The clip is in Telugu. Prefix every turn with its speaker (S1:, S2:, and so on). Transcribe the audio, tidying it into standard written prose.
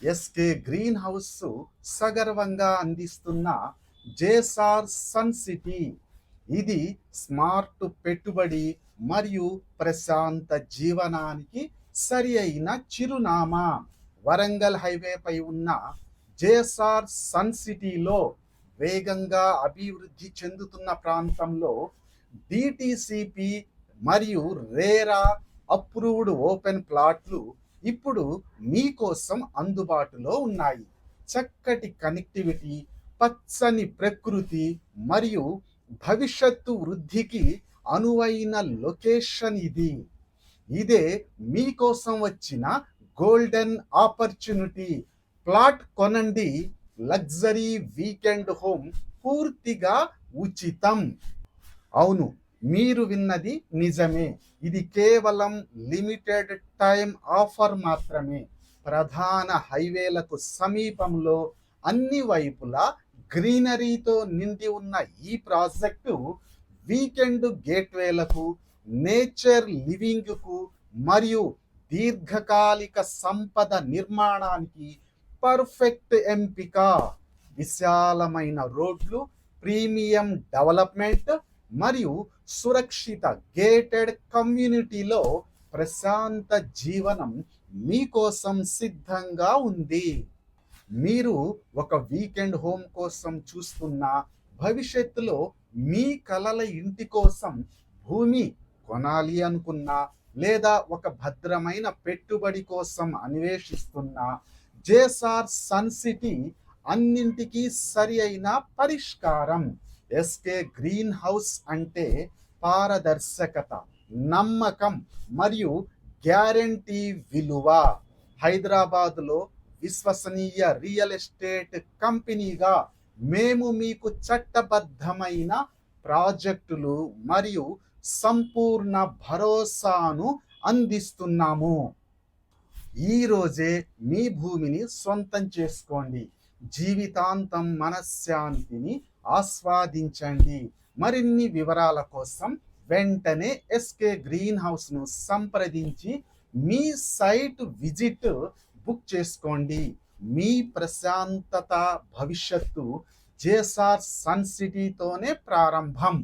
S1: ఎస్కే గ్రీన్ హౌస్ సగర్వంగా అందిస్తున్న జేసార్ సన్ సిటీ. ఇది స్మార్ట్ పెట్టుబడి మరియు ప్రశాంత జీవనానికి సరి అయిన చిరునామా. వరంగల్ హైవేపై ఉన్న జేసార్ సన్ సిటీలో వేగంగా అభివృద్ధి చెందుతున్న ప్రాంతంలో డిటిసిపి మరియు రేరా అప్రూవ్డ్ ఓపెన్ ప్లాట్లు ఇప్పుడు మీకోసం అందుబాటులో ఉన్నాయి. చక్కటి కనెక్టివిటీ, పచ్చని ప్రకృతి మరియు భవిష్యత్తు వృద్ధికి అనువైన లొకేషన్ ఇది. ఇదే మీకోసం వచ్చిన గోల్డెన్ ఆపర్చునిటీ. ప్లాట్ కొనండి, లగ్జరీ వీకెండ్ హోమ్ పూర్తిగా ఉచితం. అవును, మీరు విన్నది నిజమే. ఇది కేవలం లిమిటెడ్ టైం ఆఫర్ మాత్రమే. ప్రధాన హైవేలకు సమీపంలో అన్ని వైపులా గ్రీనరీతో నిండి ఉన్న ఈ ప్రాజెక్టు వీకెండ్ గేట్వేలకు, నేచర్ లివింగ్కు మరియు దీర్ఘకాలిక సంపద నిర్మాణానికి పర్ఫెక్ట్ ఎంపిక. విశాలమైన రోడ్లు, ప్రీమియం డెవలప్మెంట్ మరియు సురక్షిత గేటెడ్ కమ్యూనిటీలో ప్రశాంత జీవనం మీకోసం సిద్ధంగా ఉంది. మీరు ఒక వీకెండ్ హోమ్ కోసం చూస్తున్నా, భవిష్యత్తులో మీ కలల ఇంటి కోసం భూమి కొనాలి అనుకున్నా, లేదా ఒక భద్రమైన పెట్టుబడి కోసం అన్వేషిస్తున్నా, జేసార్ సన్ సిటీ అన్నింటికీ సరి అయిన పరిష్కారం. ఎస్కే గ్రీన్ హౌస్ అంటే పారదర్శకత, నమ్మకం మరియు గ్యారంటీ విలువ. హైదరాబాదులో విశ్వసనీయ రియల్ ఎస్టేట్ కంపెనీగా మేము మీకు చట్టబద్ధమైన ప్రాజెక్టులు మరియు సంపూర్ణ భరోసాను అందిస్తున్నాము. ఈ రోజే మీ భూమిని సొంతం చేసుకోండి. జీవితాంతం మనశ్శాంతిని ఆస్వాదించండి. మరిన్ని వివరాల కోసం వెంటనే ఎస్కే గ్రీన్ హౌస్ను సంప్రదించి మీ సైట్ విజిట్ బుక్ చేసుకోండి. మీ ప్రశాంతత భవిష్యత్తు జేసార్ సన్ సిటీతోనే ప్రారంభం.